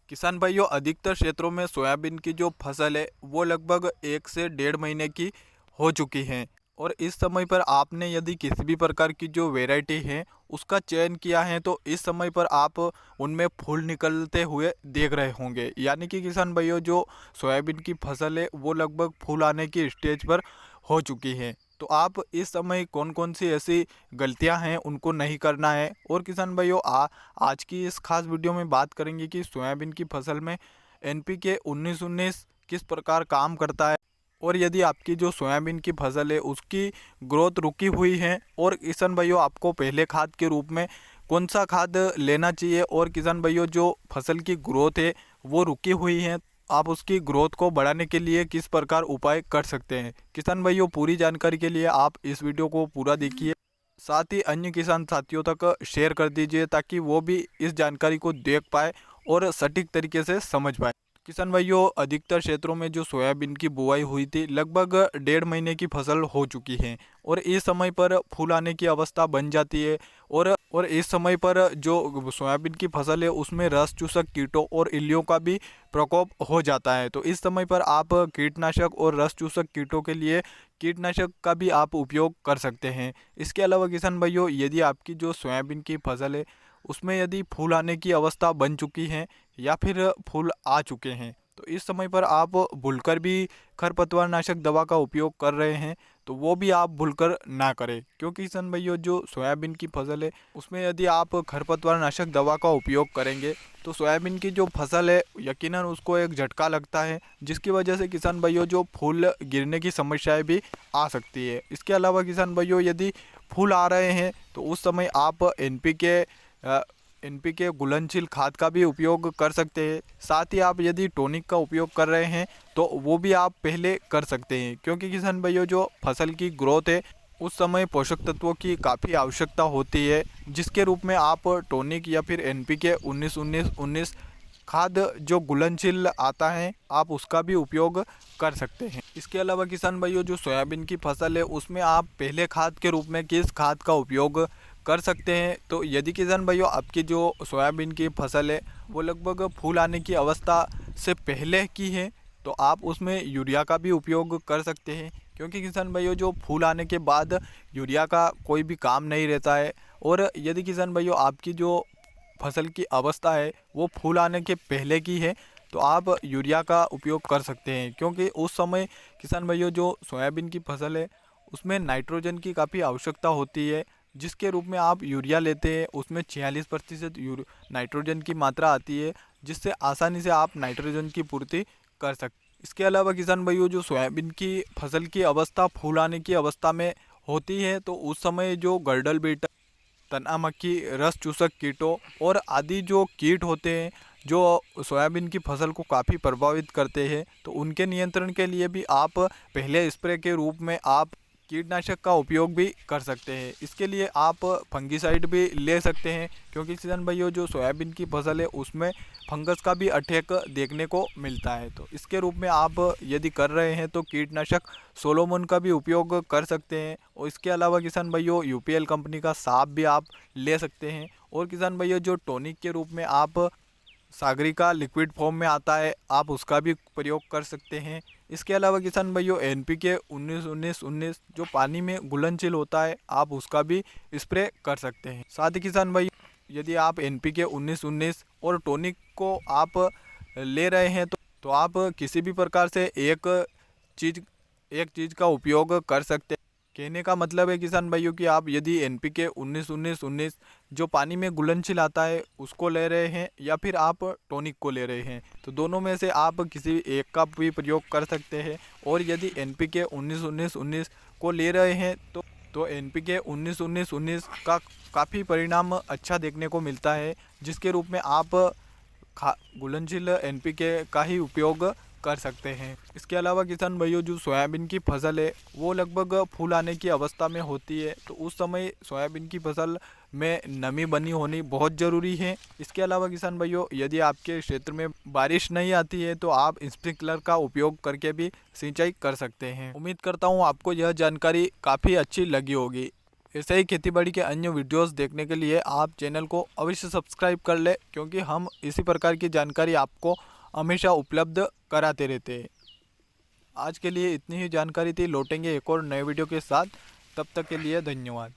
किसान भाइयों, अधिकतर क्षेत्रों में सोयाबीन की जो फसल है वो लगभग 1 से 1.5 महीने की हो चुकी है। और इस समय पर आपने यदि किसी भी प्रकार की जो वैरायटी है उसका चयन किया है तो इस समय पर आप उनमें फूल निकलते हुए देख रहे होंगे। यानी कि किसान भाइयों, जो सोयाबीन की फसल है वो लगभग फूल आने की स्टेज पर हो चुकी है। तो आप इस समय कौन कौन सी ऐसी गलतियां हैं उनको नहीं करना है। और किसान भाइयों, आज की इस खास वीडियो में बात करेंगे कि सोयाबीन की फसल में NPK 1919 किस प्रकार काम करता है। और यदि आपकी जो सोयाबीन की फसल है उसकी ग्रोथ रुकी हुई है, और किसान भाइयों आपको पहले खाद के रूप में कौन सा खाद लेना चाहिए। और किसान भाइयों, जो फसल की ग्रोथ है वो रुकी हुई है, आप उसकी ग्रोथ को बढ़ाने के लिए किस प्रकार उपाय कर सकते हैं। किसान भाइयों, पूरी जानकारी के लिए आप इस वीडियो को पूरा देखिए, साथ ही अन्य किसान साथियों तक शेयर कर दीजिए ताकि वो भी इस जानकारी को देख पाए और सटीक तरीके से समझ पाए। किसान भाइयों, अधिकतर क्षेत्रों में जो सोयाबीन की बुआई हुई थी लगभग 1.5 महीने की फसल हो चुकी है, और इस समय पर फूल आने की अवस्था बन जाती है। और इस समय पर जो सोयाबीन की फसल है उसमें रस चूसक कीटों और इल्लियों का भी प्रकोप हो जाता है। तो इस समय पर आप कीटनाशक और रस चूसक कीटों के लिए कीटनाशक का भी आप उपयोग कर सकते हैं। इसके अलावा किसान भाइयों, यदि आपकी जो सोयाबीन की फसल है उसमें यदि फूल आने की अवस्था बन चुकी है या फिर फूल आ चुके हैं तो इस समय पर आप भूलकर भी खरपतवार नाशक दवा का उपयोग कर रहे हैं तो वो भी आप भूलकर ना करें, क्योंकि किसान भाइयों, जो सोयाबीन की फसल है उसमें यदि आप खरपतवार नाशक दवा का उपयोग करेंगे तो सोयाबीन की जो फसल है यकीनन उसको एक झटका लगता है, जिसकी वजह से किसान भाइयों जो फूल गिरने की समस्याएं भी आ सकती है। इसके अलावा किसान भाइयों, यदि फूल आ रहे हैं तो उस समय आप NPK घुलनशील खाद का भी उपयोग कर सकते हैं। साथ ही आप यदि टॉनिक का उपयोग कर रहे हैं तो वो भी आप पहले कर सकते हैं, क्योंकि किसान भाइयों जो फसल की ग्रोथ है उस समय पोषक तत्वों की काफ़ी आवश्यकता होती है, जिसके रूप में आप टॉनिक या फिर NPK 19-19-19 खाद जो घुलनशील आता है आप उसका भी उपयोग कर सकते हैं। इसके अलावा किसान भाइयों, जो सोयाबीन की फसल है उसमें आप पहले खाद के रूप में किस खाद का उपयोग कर सकते हैं। तो यदि किसान भाइयों आपकी जो सोयाबीन की फसल है वो लगभग फूल आने की अवस्था से पहले की है तो आप उसमें यूरिया का भी उपयोग कर सकते हैं, क्योंकि किसान भाइयों जो फूल आने के बाद यूरिया का कोई भी काम नहीं रहता है। और यदि किसान भाइयों आपकी जो फसल की अवस्था है वो फूल आने के पहले की है तो आप यूरिया का उपयोग कर सकते हैं, क्योंकि उस समय किसान भाइयों जो सोयाबीन की फसल है उसमें नाइट्रोजन की काफ़ी आवश्यकता होती है, जिसके रूप में आप यूरिया लेते हैं उसमें 46% नाइट्रोजन की मात्रा आती है, जिससे आसानी से आप नाइट्रोजन की पूर्ति कर सकते। इसके अलावा किसान भाइयों जो सोयाबीन की फसल की अवस्था फूल आने की अवस्था में होती है तो उस समय जो गर्डल बीटल, तना मक्खी, रस चूसक कीटों और आदि जो कीट होते हैं जो सोयाबीन की फसल को काफ़ी प्रभावित करते हैं तो उनके नियंत्रण के लिए भी आप पहले स्प्रे के रूप में आप कीटनाशक का उपयोग भी कर सकते हैं। इसके लिए आप फंगिसाइड भी ले सकते हैं, क्योंकि किसान भाइयों जो सोयाबीन की फसल है उसमें फंगस का भी अटैक देखने को मिलता है। तो इसके रूप में आप यदि कर रहे हैं तो कीटनाशक सोलोमोन का भी उपयोग कर सकते हैं। और इसके अलावा किसान भाइयों UPL कंपनी का साफ भी आप ले सकते हैं। और किसान भाइयों जो टॉनिक के रूप में आप सागरिका लिक्विड फॉर्म में आता है आप उसका भी प्रयोग कर सकते हैं। इसके अलावा किसान भाइयों NPK 19-19-19 जो पानी में घुलनशील होता है आप उसका भी स्प्रे कर सकते हैं। साथ ही किसान भाई, यदि आप NPK 19-19 और टॉनिक को आप ले रहे हैं तो आप किसी भी प्रकार से एक चीज़ का उपयोग कर सकते हैं। कहने का मतलब है किसान भाइयों कि आप यदि NPK 19-19-19 जो पानी में घुलनशील आता है उसको ले रहे हैं या फिर आप टॉनिक को ले रहे हैं तो दोनों में से आप किसी एक का भी प्रयोग कर सकते हैं। और यदि NPK 19-19-19 को ले रहे हैं तो NPK 19-19-19 का काफ़ी परिणाम अच्छा देखने को मिलता है, जिसके रूप में आप घुलनशील NPK का ही उपयोग कर सकते हैं। इसके अलावा किसान भाइयों जो सोयाबीन की फसल है वो लगभग फूल आने की अवस्था में होती है तो उस समय सोयाबीन की फसल में नमी बनी होनी बहुत ज़रूरी है। इसके अलावा किसान भाइयों यदि आपके क्षेत्र में बारिश नहीं आती है तो आप स्प्रिंकलर का उपयोग करके भी सिंचाई कर सकते हैं। उम्मीद करता हूँ आपको यह जानकारी काफ़ी अच्छी लगी होगी। ऐसे ही खेतीबाड़ी के अन्य वीडियोस देखने के लिए आप चैनल को अवश्य सब्सक्राइब कर ले, क्योंकि हम इसी प्रकार की जानकारी आपको हमेशा उपलब्ध कराते रहते हैं। आज के लिए इतनी ही जानकारी थी। लौटेंगे एक और नए वीडियो के साथ, तब तक के लिए धन्यवाद।